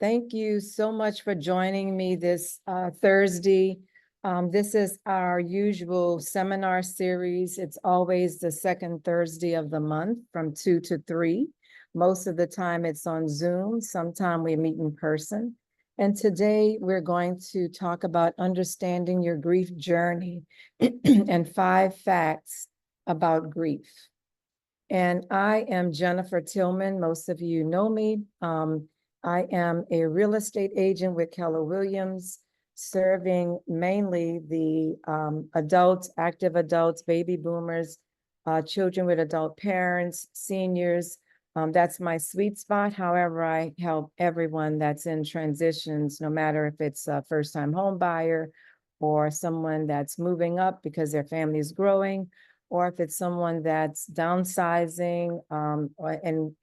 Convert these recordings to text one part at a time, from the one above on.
Thank you so much for joining me this Thursday. This is our usual seminar series. It's always the second Thursday of the month from 2 to 3. Most of the time it's on Zoom. Sometime we meet in person. And today we're going to talk about understanding your grief journey and 5 facts about grief. And I am Jennifer Tillman. Most of you know me. I am a real estate agent with Keller Williams, serving mainly the adults, active adults, baby boomers, children with adult parents, seniors. That's my sweet spot. However, I help everyone that's in transitions, no matter if it's a first-time home buyer or someone that's moving up because their family is growing, or if it's someone that's downsizing and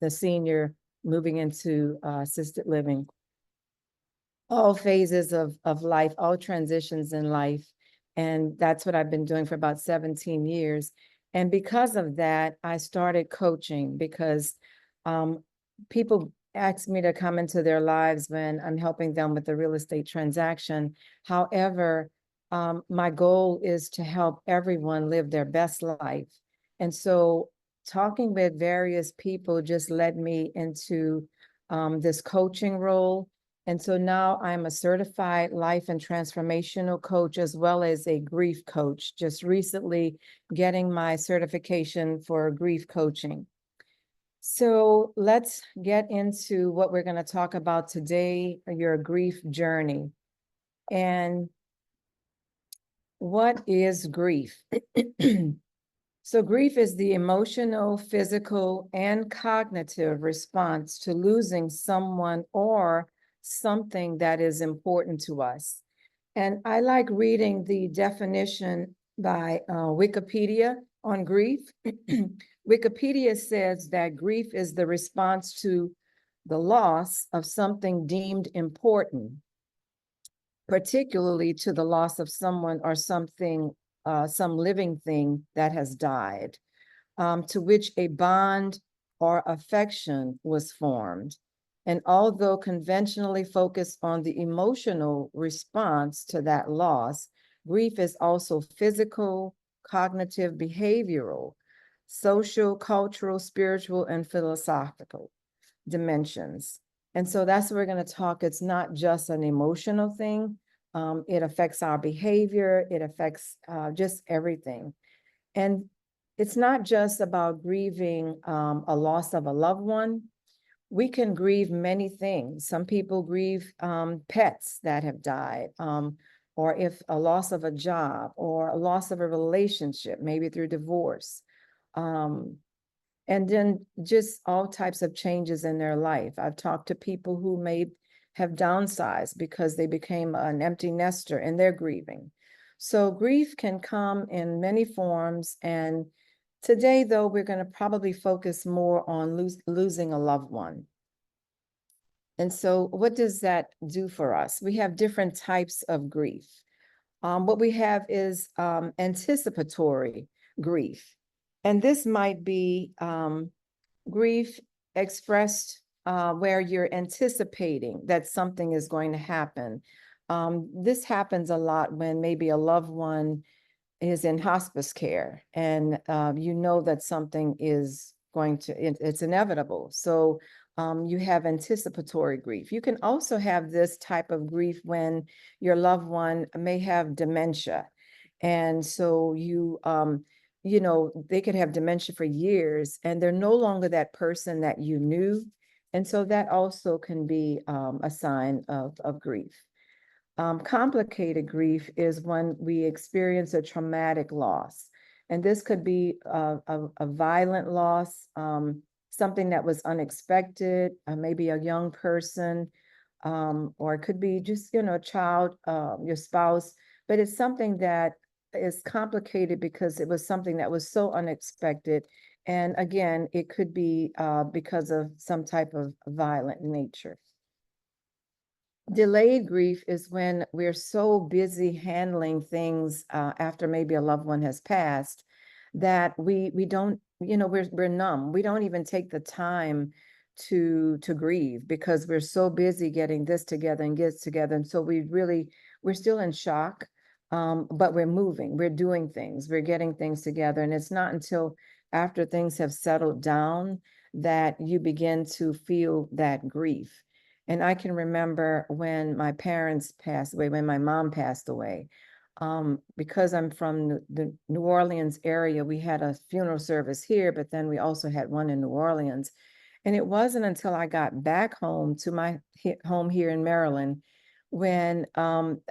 the senior moving into assisted living. All phases of life, all transitions in life. And that's what I've been doing for about 17 years. And because of that, I started coaching because people ask me to come into their lives when I'm helping them with the real estate transaction. However, my goal is to help everyone live their best life. And so talking with various people just led me into this coaching role. And so now I'm a certified life and transformational coach, as well as a grief coach, just recently getting my certification for grief coaching. So let's get into what we're going to talk about today, your grief journey. And what is grief? So grief is the emotional, physical, and cognitive response to losing someone or something that is important to us. And I like reading the definition by Wikipedia on grief. Wikipedia says that grief is the response to the loss of something deemed important, particularly to the loss of someone or something, some living thing that has died, to which a bond or affection was formed. And although conventionally focused on the emotional response to that loss, grief is also physical, cognitive, behavioral, social, cultural, spiritual, and philosophical dimensions. And so that's what we're going to talk. It's not just an emotional thing. It affects our behavior. It affects just everything. And it's not just about grieving a loss of a loved one. We can grieve many things. Some people grieve pets that have died, or if a loss of a job or a loss of a relationship, maybe through divorce. And then just all types of changes in their life. I've talked to people who may have downsized because they became an empty nester and they're grieving. So grief can come in many forms. And today, though, we're going to probably focus more on losing a loved one. And so what does that do for us? We have different types of grief. What we have is anticipatory grief. And this might be grief expressed where you're anticipating that something is going to happen. This happens a lot when maybe a loved one is in hospice care and you know that something is going to, it's inevitable. So you have anticipatory grief. You can also have this type of grief when your loved one may have dementia. And so you know, they could have dementia for years and they're no longer that person that you knew. And so that also can be a sign of grief. Complicated grief is when we experience a traumatic loss. And this could be a violent loss, something that was unexpected, maybe a young person, or it could be just, you know, a child, your spouse, but it's something that is complicated because it was something that was so unexpected. And again, it could be because of some type of violent nature. Delayed grief is when we're so busy handling things after maybe a loved one has passed that we don't, you know, we're numb. We don't even take the time to grieve because we're so busy getting this together and gets together. And so we're still in shock, but we're moving, we're doing things, we're getting things together. And it's not until after things have settled down that you begin to feel that grief. And I can remember when my parents passed away, when my mom passed away, because I'm from the New Orleans area, we had a funeral service here, but then we also had one in New Orleans. And it wasn't until I got back home to my home here in Maryland when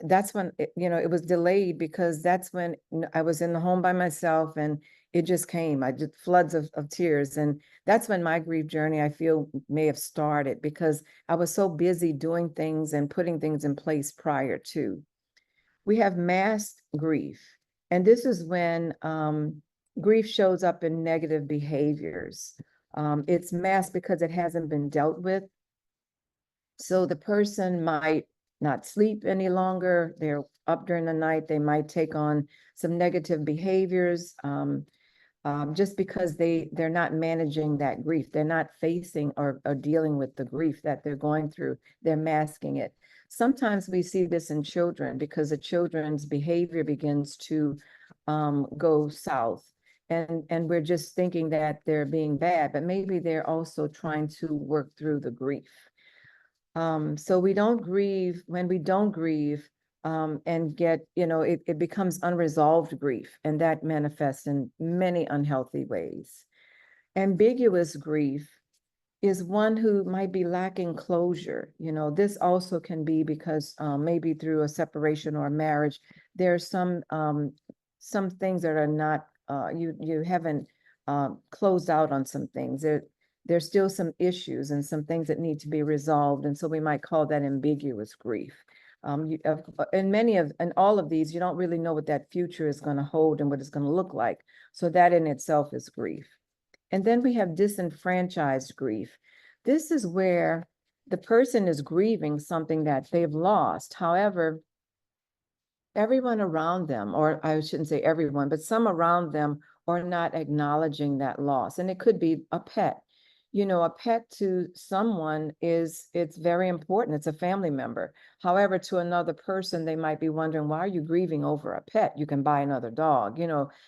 that's when it was delayed because that's when I was in the home by myself and it just came. I just floods of tears. And that's when my grief journey, I feel, may have started because I was so busy doing things and putting things in place prior to. We have masked grief. And this is when grief shows up in negative behaviors. It's masked because it hasn't been dealt with. So the person might not sleep any longer. They're up during the night. They might take on some negative behaviors just because they're not managing that grief. They're not facing or dealing with the grief that they're going through. They're masking it. Sometimes we see this in children because the children's behavior begins to go south. And we're just thinking that they're being bad, but maybe they're also trying to work through the grief. So we don't grieve when we don't grieve and get, it becomes unresolved grief, and that manifests in many unhealthy ways. Ambiguous grief is one who might be lacking closure. This also can be because maybe through a separation or a marriage, there's some things that are not, you haven't closed out on some things. There's still some issues and some things that need to be resolved. And so we might call that ambiguous grief. In all of these, you don't really know what that future is going to hold and what it's going to look like. So that in itself is grief. And then we have disenfranchised grief. This is where the person is grieving something that they've lost. However, everyone around them, or I shouldn't say everyone, but some around them are not acknowledging that loss. And it could be a pet. A pet to someone it's very important. It's a family member. However, to another person, they might be wondering, why are you grieving over a pet? You can buy another dog,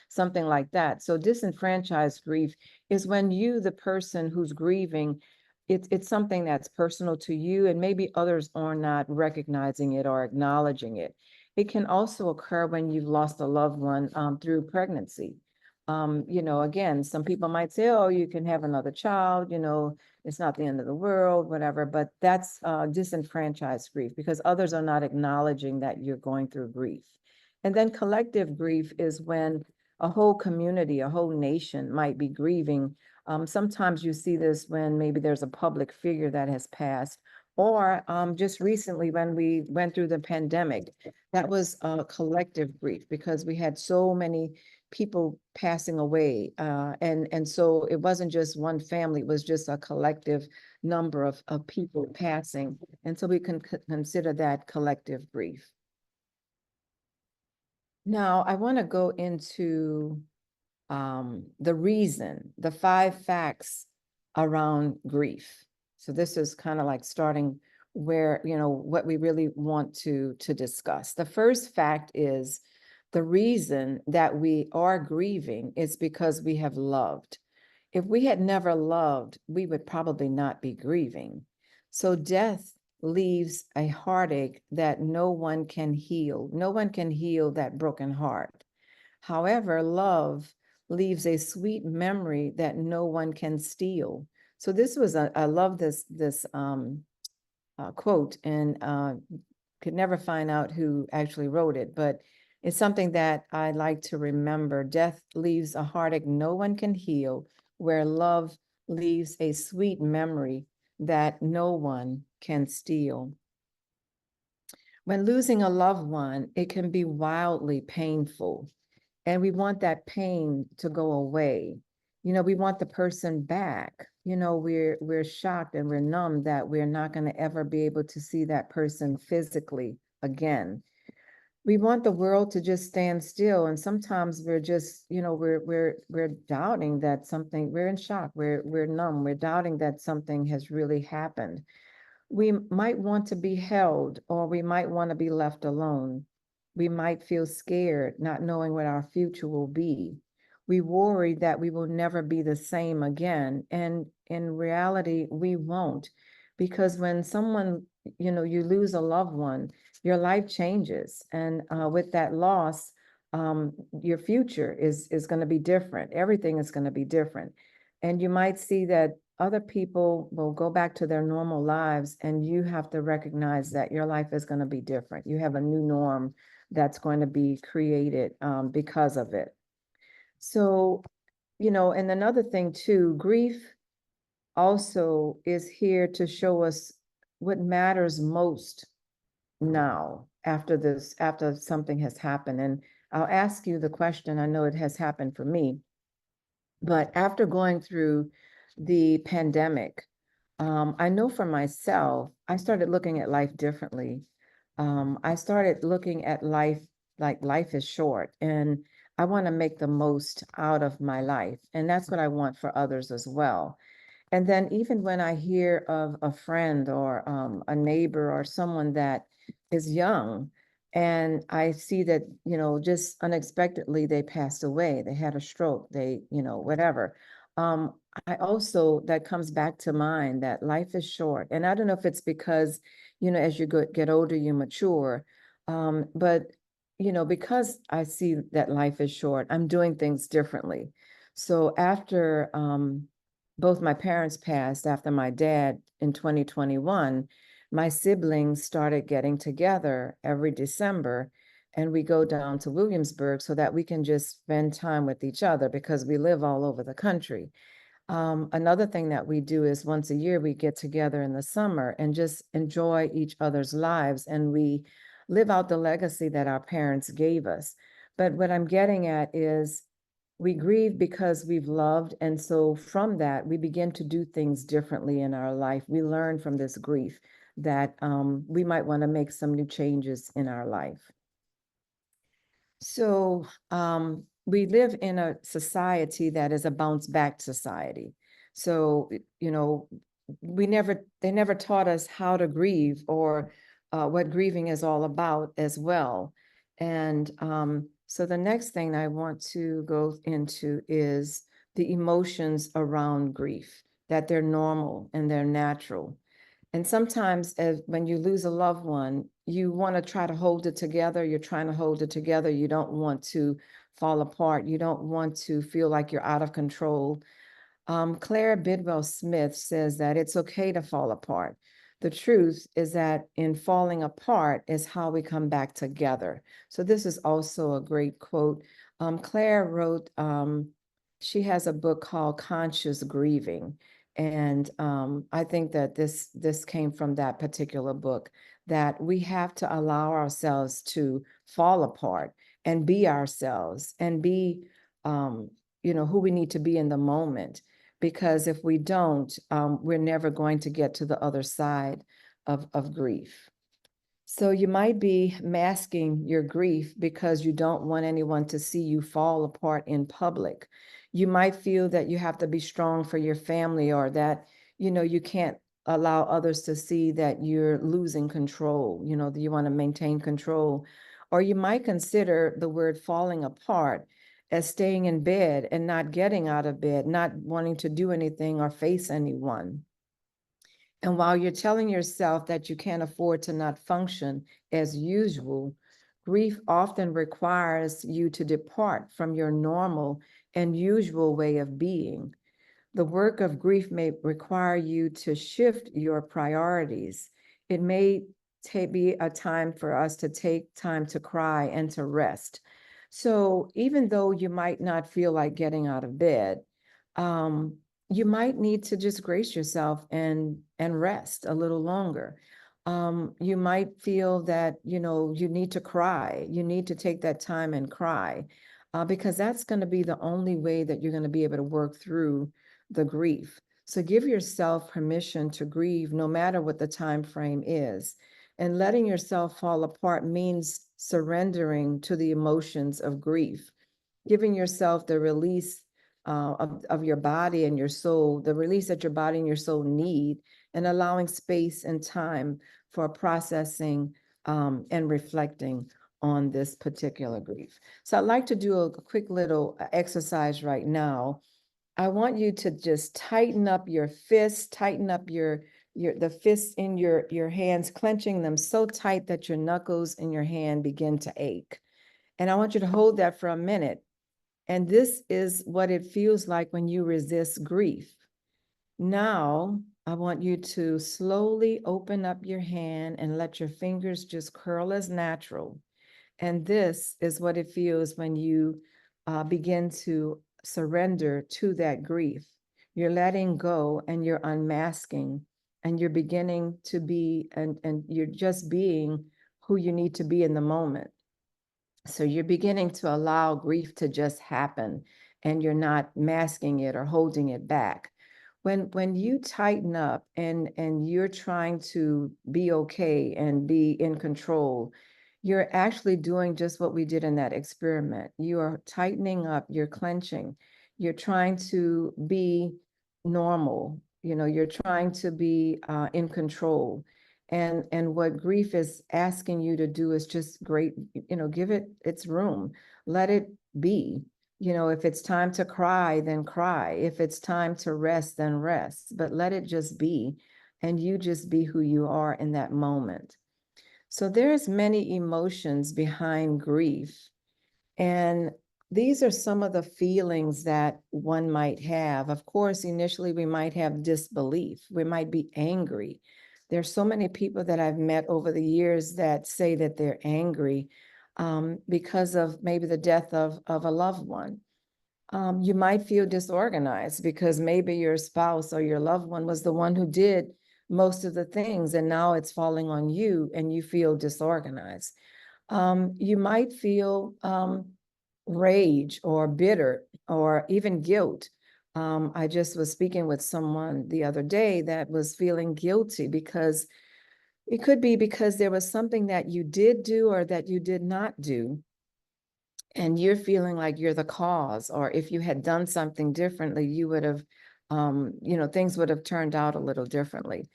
something like that. So disenfranchised grief is when you, the person who's grieving, it's something that's personal to you, and maybe others are not recognizing it or acknowledging it. It can also occur when you've lost a loved one through pregnancy. Again, some people might say, oh, you can have another child, it's not the end of the world, whatever, but that's disenfranchised grief because others are not acknowledging that you're going through grief. And then collective grief is when a whole community, a whole nation might be grieving. Sometimes you see this when maybe there's a public figure that has passed, or just recently when we went through the pandemic, that was a collective grief because we had so many people passing away. And so it wasn't just one family, it was just a collective number of people passing. And so we can consider that collective grief. Now, I want to go into the 5 facts around grief. So this is kind of like starting where, what we really want to discuss. The first fact is the reason that we are grieving is because we have loved. If we had never loved, we would probably not be grieving. So death leaves a heartache that no one can heal. No one can heal that broken heart. However, love leaves a sweet memory that no one can steal. So this was I love this quote, and could never find out who actually wrote it, but it's something that I like to remember. Death leaves a heartache no one can heal, where love leaves a sweet memory that no one can steal. When losing a loved one, it can be wildly painful, and we want that pain to go away. We want the person back. We're shocked and we're numb that we're not going to ever be able to see that person physically again. we want the world to just stand still, and sometimes we're just, we're doubting that something, we're in shock, we're numb, we're doubting that something has really happened. We might want to be held, or we might want to be left alone. We might feel scared, not knowing what our future will be. We worry that we will never be the same again. And in reality, we won't. Because when someone, you lose a loved one, your life changes. And with that loss, your future is going to be different. Everything is going to be different. And you might see that other people will go back to their normal lives, and you have to recognize that your life is going to be different. You have a new norm that's going to be created because of it. So, and another thing too, grief also is here to show us what matters most now after something has happened. And I'll ask you the question. I know it has happened for me, but after going through the pandemic, I know for myself, I started looking at life differently. I started looking at life like life is short, and I want to make the most out of my life. And that's what I want for others as well. And then even when I hear of a friend or a neighbor or someone that is young, and I see that, just unexpectedly they passed away, they had a stroke, they, whatever. Um, I also, that comes back to mind that life is short. And I don't know if it's because, as you get older, you mature. But, because I see that life is short, I'm doing things differently. So after, both my parents passed after my dad in 2021, my siblings started getting together every December, and we go down to Williamsburg so that we can just spend time with each other because we live all over the country. Another thing that we do is once a year we get together in the summer and just enjoy each other's lives, and we live out the legacy that our parents gave us. But what I'm getting at is we grieve because we've loved. And so from that, we begin to do things differently in our life. We learn from this grief that we might want to make some new changes in our life. So we live in a society that is a bounce back society. So, they never taught us how to grieve or what grieving is all about as well. And so the next thing I want to go into is the emotions around grief, that they're normal and they're natural. And sometimes when you lose a loved one, you want to try to hold it together. You're trying to hold it together. You don't want to fall apart. You don't want to feel like you're out of control. Claire Bidwell Smith says that it's okay to fall apart. The truth is that in falling apart is how we come back together. So this is also a great quote. Claire wrote, she has a book called Conscious Grieving. And I think that this came from that particular book, that we have to allow ourselves to fall apart and be ourselves and be, who we need to be in the moment. Because if we don't, we're never going to get to the other side of grief. So you might be masking your grief because you don't want anyone to see you fall apart in public. You might feel that you have to be strong for your family, or that, you can't allow others to see that you're losing control, that you want to maintain control. Or you might consider the word falling apart as staying in bed and not getting out of bed, not wanting to do anything or face anyone. And while you're telling yourself that you can't afford to not function as usual, grief often requires you to depart from your normal and usual way of being. The work of grief may require you to shift your priorities. It may be a time for us to take time to cry and to rest. So even though you might not feel like getting out of bed, um, you might need to just grace yourself and rest a little longer. You might feel that, you need to cry. You need to take that time and cry, because that's going to be the only way that you're going to be able to work through the grief. So give yourself permission to grieve no matter what the time frame is. And letting yourself fall apart means surrendering to the emotions of grief, giving yourself the release of your body and your soul, the release that your body and your soul need, and allowing space and time for processing and reflecting on this particular grief. So I'd like to do a quick little exercise right now. I want you to just tighten up your fists, tighten up the fists in your hands, clenching them so tight that your knuckles in your hand begin to ache. And I want you to hold that for a minute. And this is what it feels like when you resist grief. Now, I want you to slowly open up your hand and let your fingers just curl as natural. And this is what it feels when you begin to surrender to that grief. You're letting go and you're unmasking, and you're beginning to be, and you're just being who you need to be in the moment. So you're beginning to allow grief to just happen, and you're not masking it or holding it back. When you tighten up and you're trying to be okay and be in control, you're actually doing just what we did in that experiment. You are tightening up, you're clenching, you're trying to be normal, you're trying to be in control. And what grief is asking you to do is just give it its room, let it be. If it's time to cry, then cry. If it's time to rest, then rest, but let it just be. And you just be who you are in that moment. So there's many emotions behind grief. And these are some of the feelings that one might have. Of course, initially we might have disbelief. We might be angry. There's so many people that I've met over the years that say that they're angry because of maybe the death of a loved one. You might feel disorganized because maybe your spouse or your loved one was the one who did most of the things, and now it's falling on you and you feel disorganized. You might feel rage or bitter or even guilt. I just was speaking with someone the other day that was feeling guilty because it could be because there was something that you did do or that you did not do, and you're feeling like you're the cause, or if you had done something differently, you would have, things would have turned out a little differently.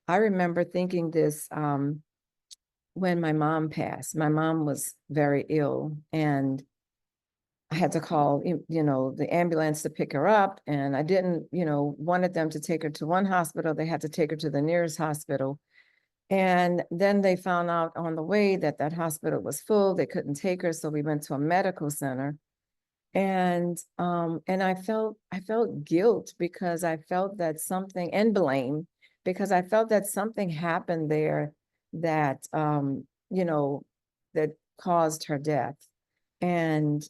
I remember thinking this when my mom passed. My mom was very ill, and I had to call, the ambulance to pick her up. And I didn't, wanted them to take her to one hospital. They had to take her to the nearest hospital. And then they found out on the way that that hospital was full. They couldn't take her. So we went to a medical center. And I felt guilt because I felt that something, and blame, because I felt that something happened there that, that caused her death. And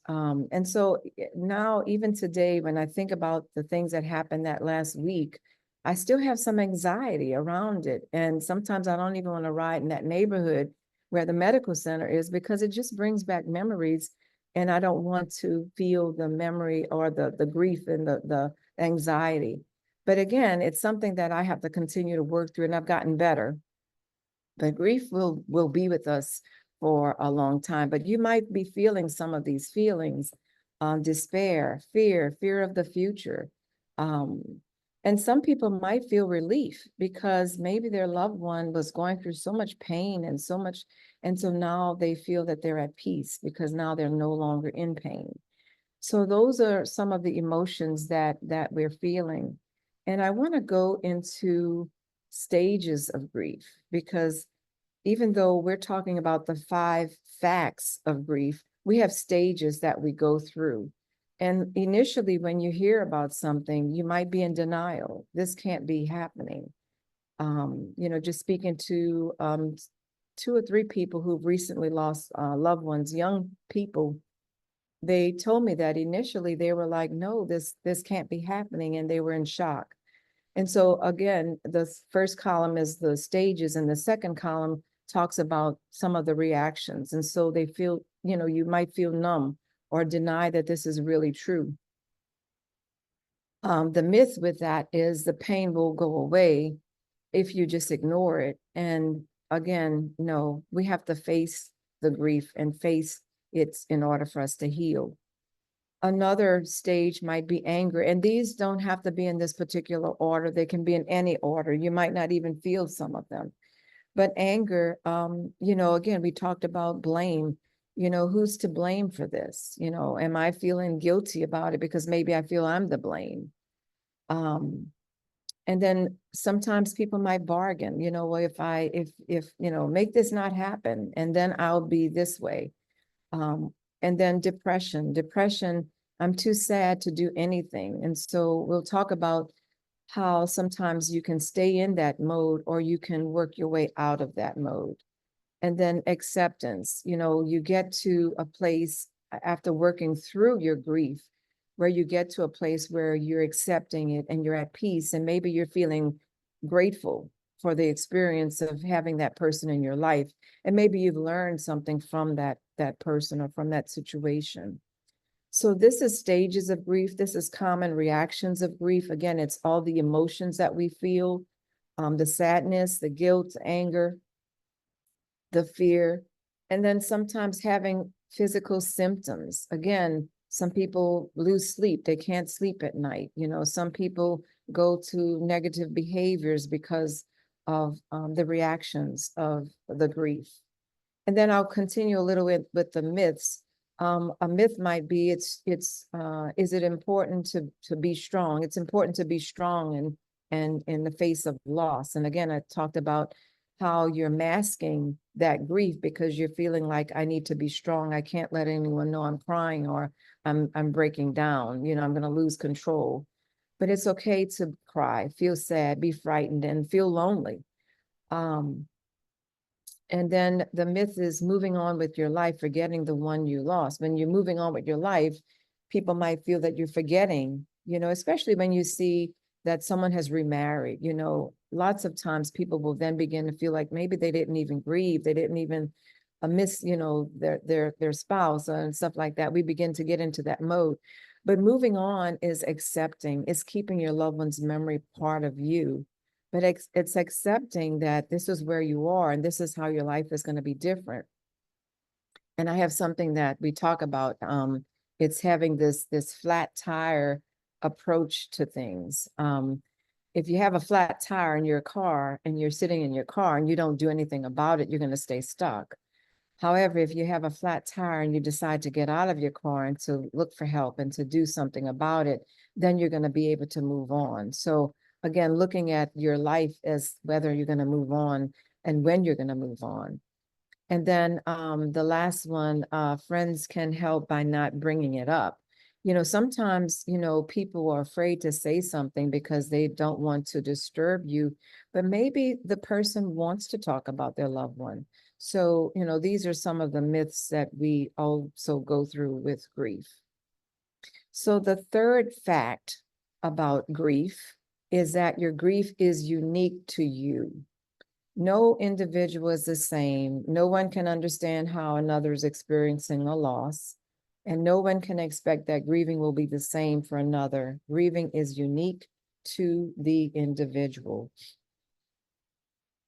so now, even today, when I think about the things that happened that last week, I still have some anxiety around it. And sometimes I don't even want to ride in that neighborhood where the medical center is, because it just brings back memories. And I don't want to feel the memory or the grief and the anxiety. But again, it's something that I have to continue to work through, and I've gotten better. But grief will be with us for a long time. But you might be feeling some of these feelings, despair, fear of the future. And some people might feel relief because maybe their loved one was going through so much pain and so much, and so now they feel that they're at peace because now they're no longer in pain. So those are some of the emotions that we're feeling. And I want to go into stages of grief, because even though we're talking about the 5 facts of grief, we have stages that we go through. And initially, when you hear about something, you might be in denial. This can't be happening. Just speaking to 2 or 3 people who've recently lost loved ones, young people, they told me that initially they were like, no, this can't be happening. And they were in shock. And so again, the first column is the stages, and the second column talks about some of the reactions. And so they feel, you might feel numb or deny that this is really true. The myth with that is the pain will go away if you just ignore it. And again, no, we have to face the grief and face it in order for us to heal. Another stage might be anger, and these don't have to be in this particular order. They can be in any order. You might not even feel some of them. But anger, again, we talked about blame. Who's to blame for this? Am I feeling guilty about it because maybe I feel I'm the blame? And then sometimes people might bargain, well, if make this not happen, and then I'll be this way. And then depression, I'm too sad to do anything. And so we'll talk about how sometimes you can stay in that mode or you can work your way out of that mode. And then acceptance, you get to a place after working through your grief where you get to a place where you're accepting it and you're at peace, and maybe you're feeling grateful for the experience of having that person in your life. And maybe you've learned something from that person or from that situation. So this is stages of grief. This is common reactions of grief. Again, it's all the emotions that we feel, the sadness, the guilt, anger, the fear, and then sometimes having physical symptoms. Again, some people lose sleep. They can't sleep at night. Some people go to negative behaviors because of the reactions of the grief. And then I'll continue a little bit with the myths. A myth might be is it important to be strong? It's important to be strong and in the face of loss. And again, I talked about how you're masking that grief because you're feeling like I need to be strong. I can't let anyone know I'm crying or I'm breaking down. I'm going to lose control. But it's okay to cry, feel sad, be frightened, and feel lonely. And then the myth is moving on with your life, forgetting the one you lost. When you're moving on with your life, people might feel that you're forgetting, especially when you see that someone has remarried. Lots of times people will then begin to feel like maybe they didn't even grieve. They didn't even miss, their spouse and stuff like that. We begin to get into that mode. But moving on is accepting, is keeping your loved one's memory part of you. But it's accepting that this is where you are and this is how your life is going to be different. And I have something that we talk about. It's having this flat tire approach to things. If you have a flat tire in your car and you're sitting in your car and you don't do anything about it, you're going to stay stuck. However, if you have a flat tire and you decide to get out of your car and to look for help and to do something about it, then you're going to be able to move on. So again, looking at your life as whether you're going to move on and when you're going to move on. And then the last one, friends can help by not bringing it up. Sometimes, people are afraid to say something because they don't want to disturb you, but maybe the person wants to talk about their loved one. So, these are some of the myths that we also go through with grief. So the third fact about grief is that your grief is unique to you. No individual is the same. No one can understand how another is experiencing a loss, and no one can expect that grieving will be the same for another. Grieving is unique to the individual.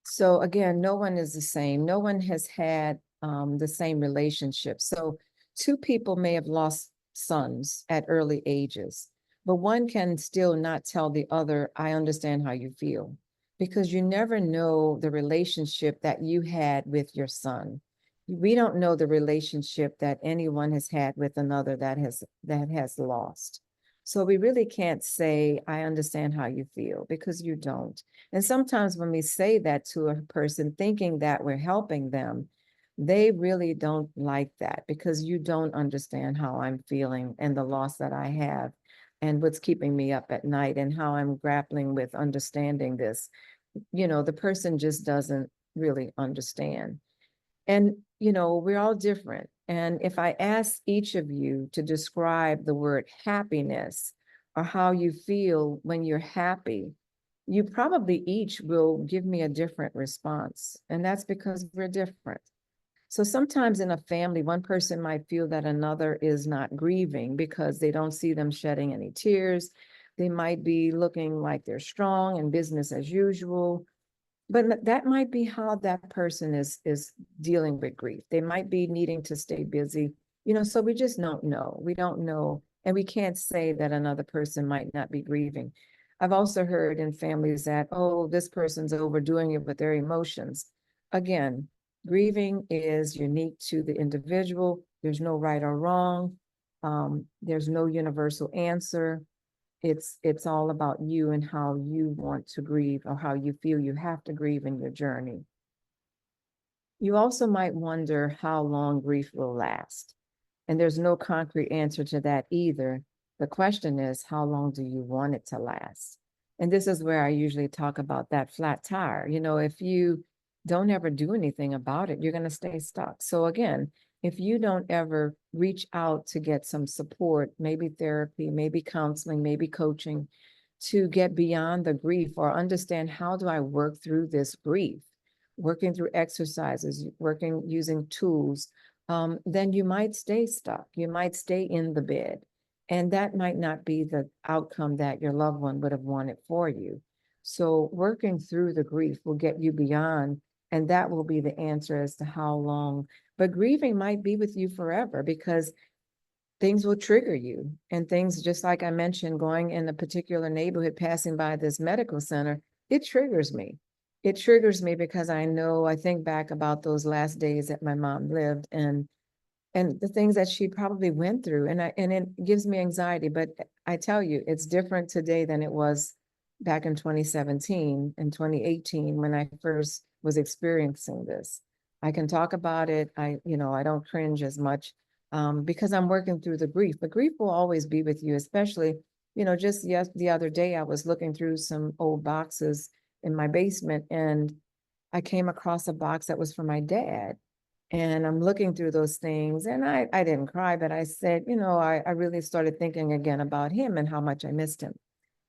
So again, no one is the same. No one has had the same relationship. So two people may have lost sons at early ages, but one can still not tell the other, I understand how you feel, because you never know the relationship that you had with your son. We don't know the relationship that anyone has had with another that has lost. So we really can't say, I understand how you feel, because you don't. And sometimes when we say that to a person thinking that we're helping them, they really don't like that because you don't understand how I'm feeling and the loss that I have and what's keeping me up at night and how I'm grappling with understanding this. The person just doesn't really understand. And, we're all different. And if I ask each of you to describe the word happiness or how you feel when you're happy, you probably each will give me a different response. And that's because we're different. So sometimes in a family, one person might feel that another is not grieving because they don't see them shedding any tears. They might be looking like they're strong and business as usual. But that might be how that person is dealing with grief. They might be needing to stay busy, so we just don't know. We don't know. And we can't say that another person might not be grieving. I've also heard in families that, oh, this person's overdoing it with their emotions. Again, grieving is unique to the individual. There's no right or wrong. There's no universal answer. It's all about you and how you want to grieve or how you feel you have to grieve in your journey. You also might wonder how long grief will last. And there's no concrete answer to that either. The question is, how long do you want it to last? And this is where I usually talk about that flat tire. If you don't ever do anything about it, you're going to stay stuck. So again, if you don't ever reach out to get some support, maybe therapy, maybe counseling, maybe coaching, to get beyond the grief or understand, how do I work through this grief? Working through exercises, working using tools, then you might stay stuck. You might stay in the bed. And that might not be the outcome that your loved one would have wanted for you. So working through the grief will get you beyond, and that will be the answer as to how long. But grieving might be with you forever, because things will trigger you. And things, just like I mentioned, going in a particular neighborhood, passing by this medical center, it triggers me. It triggers me because I think back about those last days that my mom lived, and the things that she probably went through. And it gives me anxiety. But I tell you, it's different today than it was back in 2017 and 2018 when I first was experiencing this. I can talk about it. I don't cringe as much, because I'm working through the grief. But grief will always be with you, especially, just the other day, I was looking through some old boxes in my basement, and I came across a box that was for my dad. And I'm looking through those things, and I didn't cry, but I said, I really started thinking again about him and how much I missed him.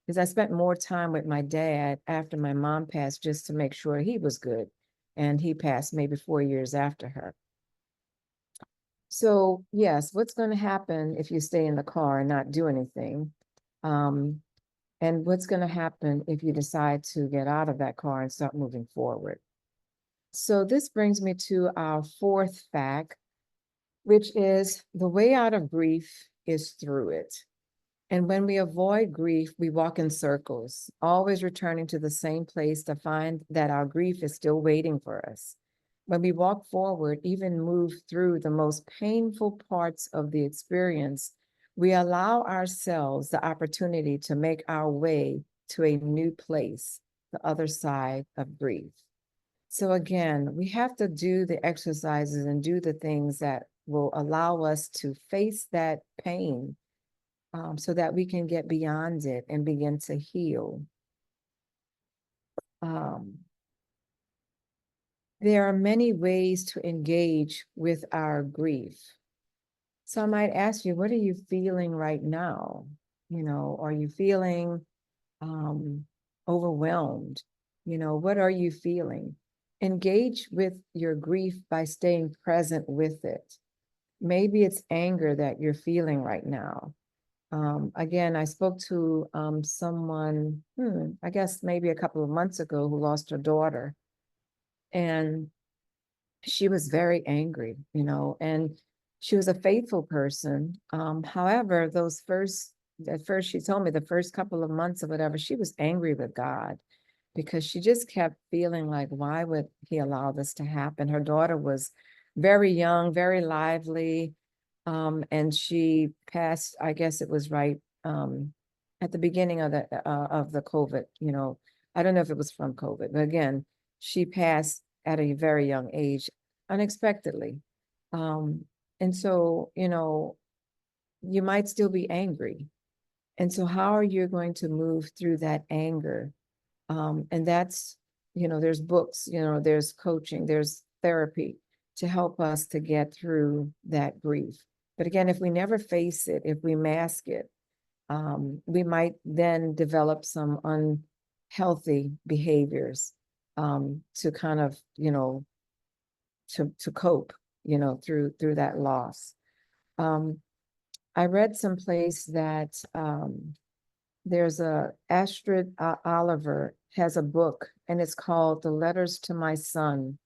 Because I spent more time with my dad after my mom passed, just to make sure he was good. And he passed maybe 4 years after her. So yes, what's going to happen if you stay in the car and not do anything? Um, and what's going to happen if you decide to get out of that car and start moving forward? So this brings me to our fourth fact, which is the way out of grief is through it. And when we avoid grief, we walk in circles, always returning to the same place to find that our grief is still waiting for us. When we walk forward, even move through the most painful parts of the experience, we allow ourselves the opportunity to make our way to a new place, the other side of grief. So again, we have to do the exercises and do the things that will allow us to face that pain, so that we can get beyond it and begin to heal. Um, there are many ways to engage with our grief. So I might ask you, what are you feeling right now? Are you feeling overwhelmed? What are you feeling? Engage with your grief by staying present with it. Maybe it's anger that you're feeling right now. Again, I spoke to someone, I guess maybe a couple of months ago, who lost her daughter. And she was very angry, and she was a faithful person. However, at first she told me the first couple of months or whatever, she was angry with God, because she just kept feeling like, why would he allow this to happen? Her daughter was very young, very lively. And she passed, I guess it was right at the beginning of the COVID, I don't know if it was from COVID, but again, she passed at a very young age, unexpectedly. And so, you might still be angry. And so how are you going to move through that anger? And that's, there's books, there's coaching, there's therapy to help us to get through that grief. But again, if we never face it, if we mask it, we might then develop some unhealthy behaviors, to kind of, to cope, through that loss. I read someplace that there's Astrid Oliver has a book, and it's called The Letters to My Son,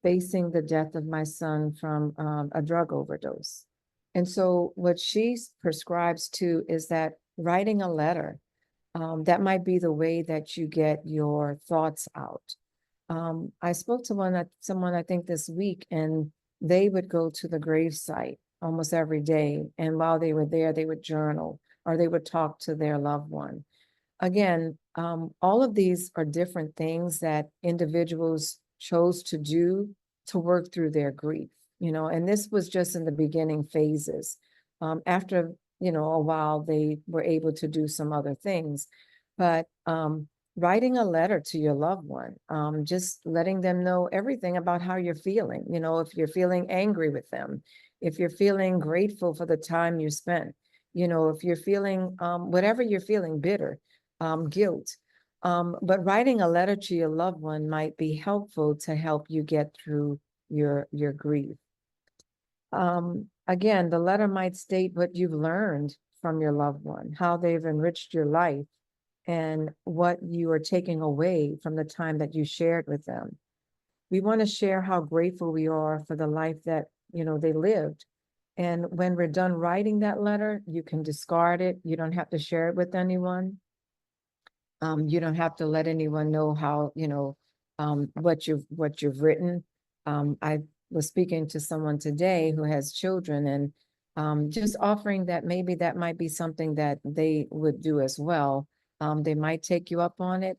Facing the Death of My Son from a Drug Overdose. And so what she prescribes to is that writing a letter, that might be the way that you get your thoughts out. I spoke to someone I think this week, and they would go to the gravesite almost every day. And while they were there, they would journal or they would talk to their loved one. Again, all of these are different things that individuals chose to do to work through their grief, and this was just in the beginning phases. After, a while, they were able to do some other things. But writing a letter to your loved one, just letting them know everything about how you're feeling, if you're feeling angry with them, if you're feeling grateful for the time you spent, if you're feeling whatever you're feeling, bitter, guilt. But writing a letter to your loved one might be helpful to help you get through your grief. Again, the letter might state what you've learned from your loved one, how they've enriched your life, and what you are taking away from the time that you shared with them. We want to share how grateful we are for the life that, they lived. And when we're done writing that letter, you can discard it. You don't have to share it with anyone. You don't have to let anyone know how, what you've written. I was speaking to someone today who has children, and just offering that maybe that might be something that they would do as well. They might take you up on it.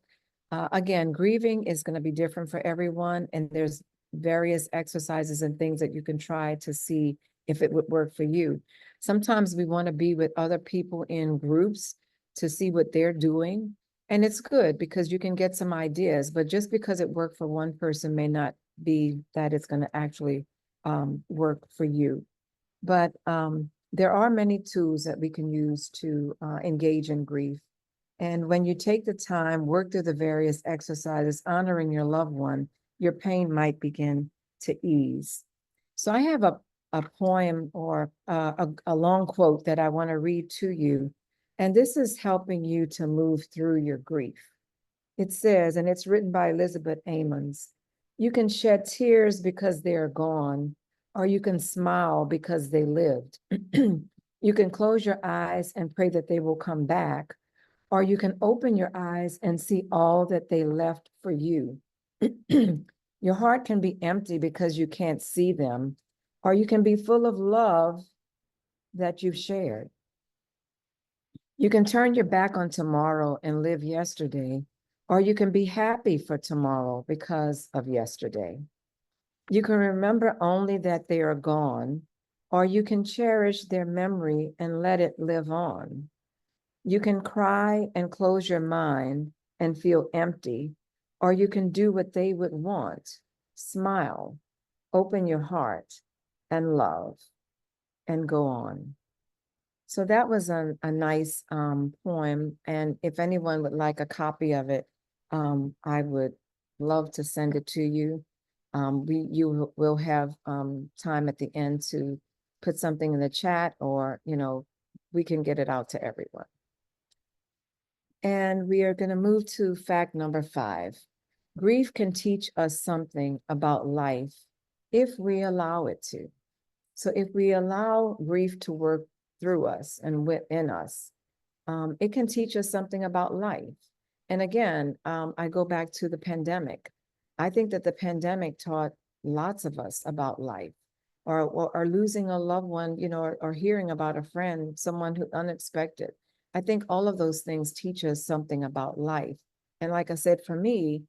Again, grieving is going to be different for everyone, and there's various exercises and things that you can try to see if it would work for you. Sometimes we want to be with other people in groups to see what they're doing. And it's good because you can get some ideas, but just because it worked for one person may not be that it's going to actually work for you. But there are many tools that we can use to engage in grief. And when you take the time, work through the various exercises, honoring your loved one, your pain might begin to ease. So I have a poem or a long quote that I want to read to you. And this is helping you to move through your grief. It says, and it's written by Elizabeth Ammons, you can shed tears because they're gone, or you can smile because they lived. You can close your eyes and pray that they will come back, or you can open your eyes and see all that they left for you. Your heart can be empty because you can't see them, or you can be full of love that you've shared. You can turn your back on tomorrow and live yesterday, or you can be happy for tomorrow because of yesterday. You can remember only that they are gone, or you can cherish their memory and let it live on. You can cry and close your mind and feel empty, or you can do what they would want, smile, open your heart, and love, and go on. So that was a nice poem. And if anyone would like a copy of it, I would love to send it to you. You will have time at the end to put something in the chat, or, we can get it out to everyone. And we are going to move to fact number 5. Grief can teach us something about life if we allow it to. So if we allow grief to work through us and within us, it can teach us something about life. And again, I go back to the pandemic. I think that the pandemic taught lots of us about life, or losing a loved one, or hearing about a friend, someone who unexpected. I think all of those things teach us something about life. And like I said, for me,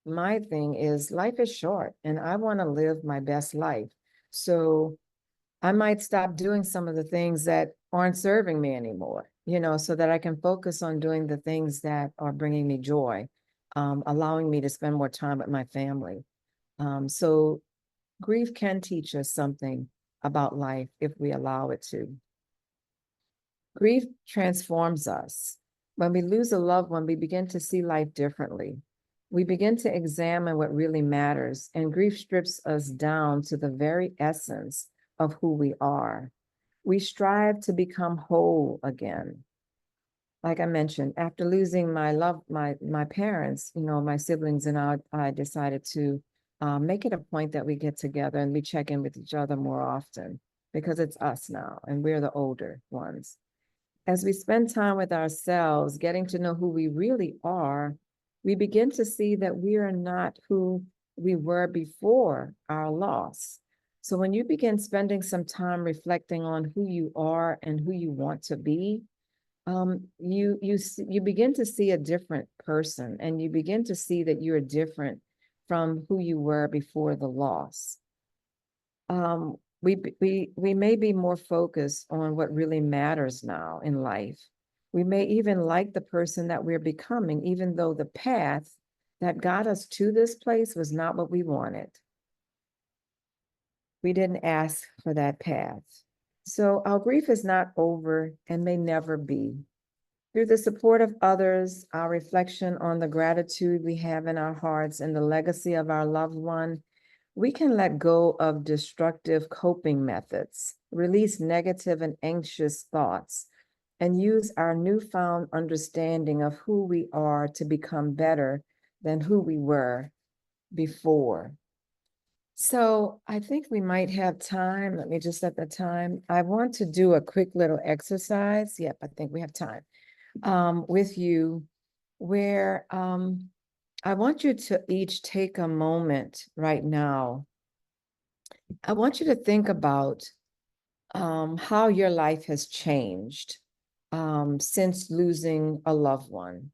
my thing is life is short and I want to live my best life. So I might stop doing some of the things that aren't serving me anymore, so that I can focus on doing the things that are bringing me joy, allowing me to spend more time with my family. So grief can teach us something about life if we allow it to. Grief transforms us. When we lose a loved one, we begin to see life differently. We begin to examine what really matters, and grief strips us down to the very essence of who we are. We strive to become whole again. like I mentioned, after losing my parents, my siblings and I decided to make it a point that we get together and we check in with each other more often because it's us now and we're the older ones. As we spend time with ourselves, getting to know who we really are, we begin to see that we are not who we were before our loss. So when you begin spending some time reflecting on who you are and who you want to be, you begin to see a different person, and you begin to see that you're different from who you were before the loss. We may be more focused on what really matters now in life. We may even like the person that we're becoming, even though the path that got us to this place was not what we wanted. We didn't ask for that path. So our grief is not over and may never be. Through the support of others, our reflection on the gratitude we have in our hearts and the legacy of our loved one, we can let go of destructive coping methods, release negative and anxious thoughts, and use our newfound understanding of who we are to become better than who we were before. So I think we might have time. Let me just set the time. I want to do a quick little exercise. Yep, I think we have time with you where I want you to each take a moment right now. I want you to think about how your life has changed since losing a loved one.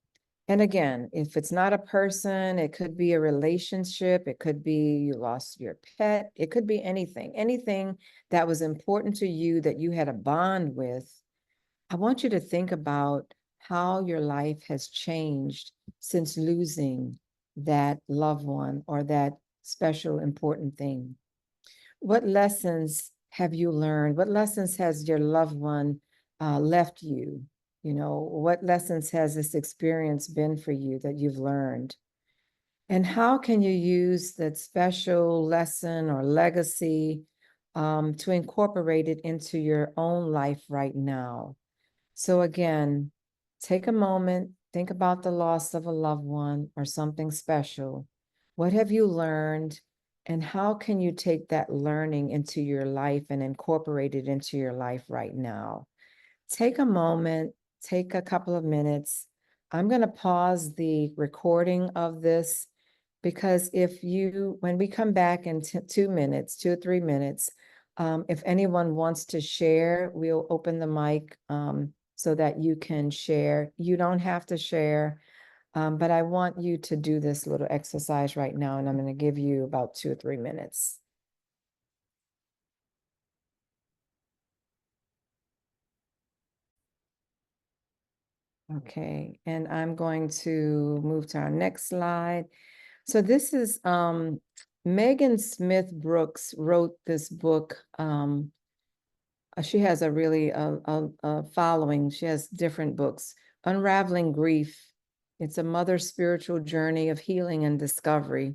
And again, if it's not a person, it could be a relationship, it could be you lost your pet, it could be anything that was important to you that you had a bond with. I want you to think about how your life has changed since losing that loved one or that special important thing. What lessons have you learned? What lessons has your loved one left you? What lessons has this experience been for you that you've learned? And how can you use that special lesson or legacy to incorporate it into your own life right now? So again, take a moment, think about the loss of a loved one or something special. What have you learned, and how can you take that learning into your life and incorporate it into your life right now? Take a moment, take a couple of minutes. I'm going to pause the recording of this because when we come back in 2 minutes, 2 or 3 minutes, if anyone wants to share, we'll open the mic so that you can share. You don't have to share, but I want you to do this little exercise right now, and I'm going to give you about 2 or 3 minutes. Okay, and I'm going to move to our next slide. So this is Megan Smith Brooks wrote this book. She has a really following. She has different books. Unraveling Grief. It's a mother's spiritual journey of healing and discovery.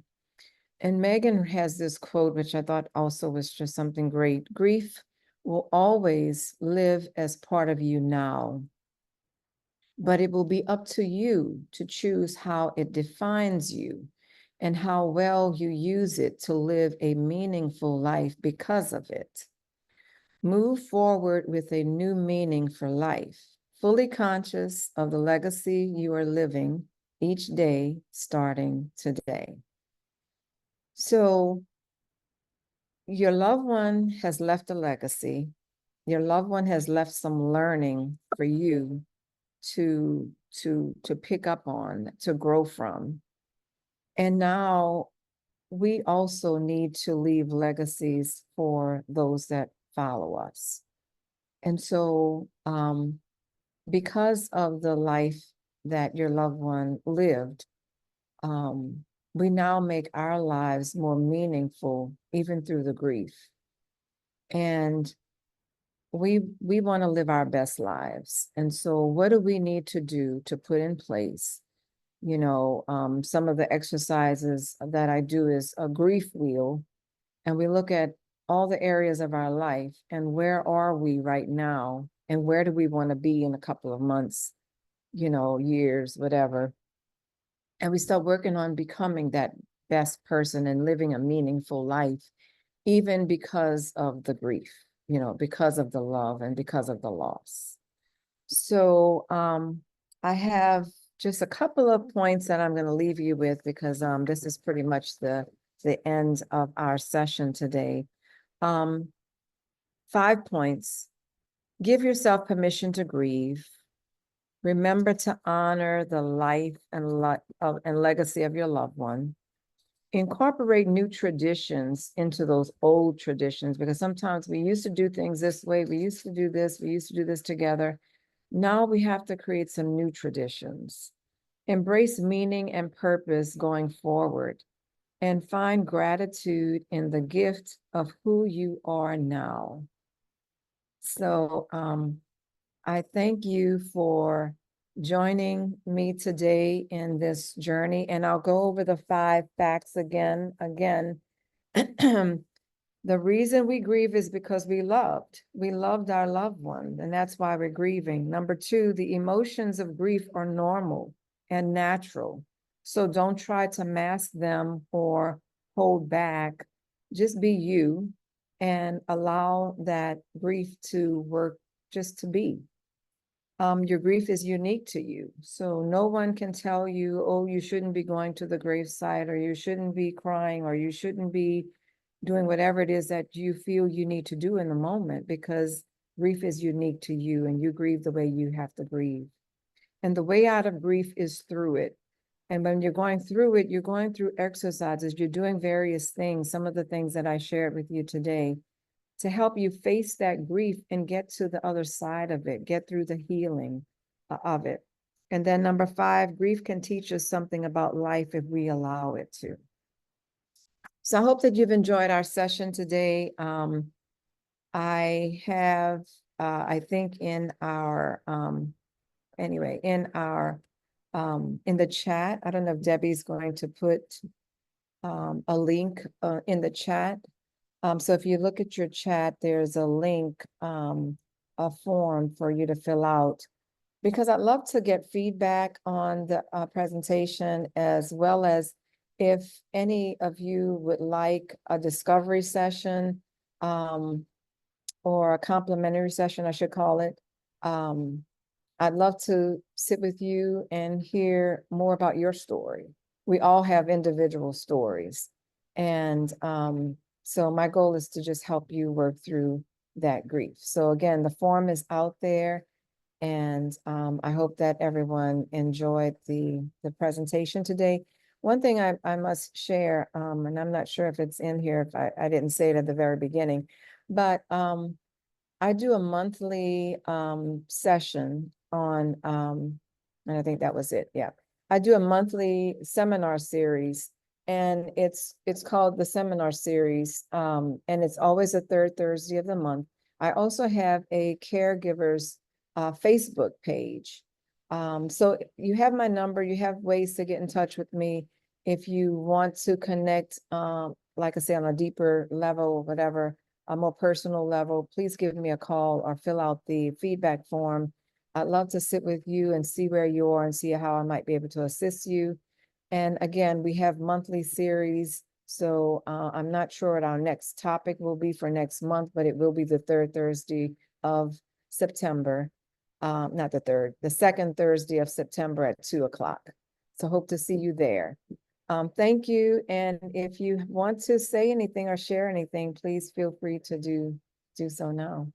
And Megan has this quote, which I thought also was just something great. Grief will always live as part of you now, but it will be up to you to choose how it defines you and how well you use it to live a meaningful life because of it. Move forward with a new meaning for life, fully conscious of the legacy you are living each day starting today. So your loved one has left a legacy. Your loved one has left some learning for you to pick up on, to grow from. And now we also need to leave legacies for those that follow us. And so because of the life that your loved one lived, we now make our lives more meaningful, even through the grief. And we want to live our best lives. And so what do we need to do to put in place? Some of the exercises that I do is a grief wheel, and we look at all the areas of our life and where are we right now and where do we want to be in a couple of months years, whatever. And we start working on becoming that best person and living a meaningful life, even because of the grief, because of the love and because of the loss. So I have just a couple of points that I'm going to leave you with, because this is pretty much the end of our session today. 5 points. Give yourself permission to grieve. Remember to honor the life and legacy of your loved one. Incorporate new traditions into those old traditions, because sometimes we used to do things this way, we used to do this together. Now we have to create some new traditions. Embrace meaning and purpose going forward, and find gratitude in the gift of who you are now. So I thank you for joining me today in this journey, and I'll go over the 5 facts again. The reason we grieve is because we loved our loved one, and that's why we're grieving. Number 2, the emotions of grief are normal and natural. So don't try to mask them or hold back. Just be you and allow that grief to work, just to be. Your grief is unique to you. So no one can tell you, oh, you shouldn't be going to the gravesite, or you shouldn't be crying, or you shouldn't be doing whatever it is that you feel you need to do in the moment, because grief is unique to you and you grieve the way you have to grieve. And the way out of grief is through it. And when you're going through it, you're going through exercises, you're doing various things, some of the things that I shared with you today, to help you face that grief and get to the other side of it, get through the healing of it. And then number 5, grief can teach us something about life if we allow it to. So I hope that you've enjoyed our session today. I have, I think in our, in the chat, I don't know if Debbie's going to put a link in the chat. So if you look at your chat, there's a link, a form for you to fill out, because I'd love to get feedback on the presentation, as well as if any of you would like a discovery session or a complimentary session, I should call it. I'd love to sit with you and hear more about your story. We all have individual stories. And so my goal is to just help you work through that grief. So again, the form is out there, and I hope that everyone enjoyed the presentation today. One thing I must share, and I'm not sure if it's in here, if I didn't say it at the very beginning, but I do a monthly session on, and I think that was it, yeah. I do a monthly seminar series, and it's called the Seminar Series, and it's always the 3rd Thursday of the month. I also have a caregivers Facebook page. So you have my number, you have ways to get in touch with me if you want to connect, like I say, on a deeper level, whatever, a more personal level. Please give me a call or fill out the feedback form. I'd love to sit with you and see where you are and see how I might be able to assist you. And again, we have monthly series. So I'm not sure what our next topic will be for next month, but it will be the 3rd Thursday of September. Not the 3rd, the 2nd Thursday of September at 2 o'clock. So hope to see you there. Thank you. And if you want to say anything or share anything, please feel free to do so now.